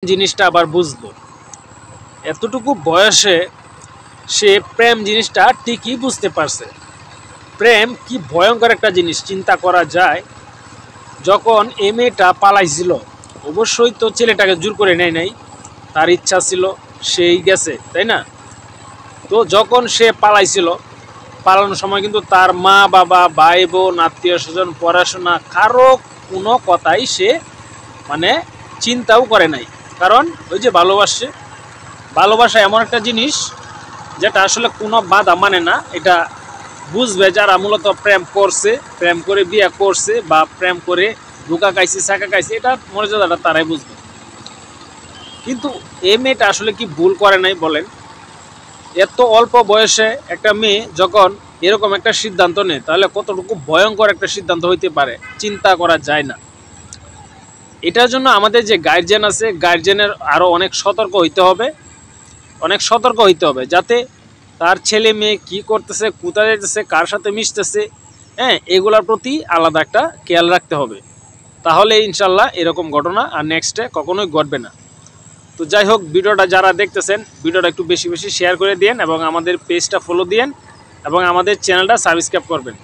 জিনিসটা আবার বুঝলো। এতটুকু বয়সে সে প্রেম জিনিসটা ঠিকই বুঝতে পারছে। প্রেম কি ভয়ঙ্কর একটা জিনিস চিন্তা করা যায়। যখন এই মেয়েটা পালাইছিল, অবশ্যই তো ছেলেটাকে জোর করে নেয় নাই, তার ইচ্ছা ছিল সেই গেছে, তাই না? তো যখন সে পালাইছিল, পালানোর সময় কিন্তু তার মা বাবা ভাই বোন আত্মীয় স্বজন পড়াশোনা কারো কোনো কথাই সে মানে চিন্তাও করে নাই। কারণ ওই যে ভালোবাসা এমন একটা জিনিস যেটা আসলে কোনো বাধা মানে না। এটা বুঝবে যারা মূলত প্রেম করছে, প্রেম করে বিয়ে করছে বা প্রেম করে ধোকা খাইছে চাকা খাইছে, এটা মর্যাদাটা তারাই বুঝবে। কিন্তু এই মেয়েটা আসলে কি ভুল করে নাই বলেন? এত অল্প বয়সে একটা মেয়ে যখন এরকম একটা সিদ্ধান্ত নেয়, তাহলে কতটুকু ভয়ঙ্কর একটা সিদ্ধান্ত হইতে পারে চিন্তা করা যায় না। এটার জন্য আমাদের যে গার্জিয়ান আছে, গার্জিয়ানের আরও অনেক সতর্ক হইতে হবে, যাতে তার ছেলে মেয়ে কি করতেছে, কোথায় যেতেছে, কার সাথে মিশতেছে, হ্যাঁ, এগুলোর প্রতি আলাদা একটা খেয়াল রাখতে হবে। তাহলে ইনশাল্লাহ এরকম ঘটনা আর নেক্সটে কখনোই ঘটবে না। তো যাই হোক, ভিডিওটা যারা দেখতেছেন, ভিডিওটা একটু বেশি বেশি শেয়ার করে দিন এবং আমাদের পেজটা ফলো দিন এবং আমাদের চ্যানেলটা সাবস্ক্রাইব করবেন।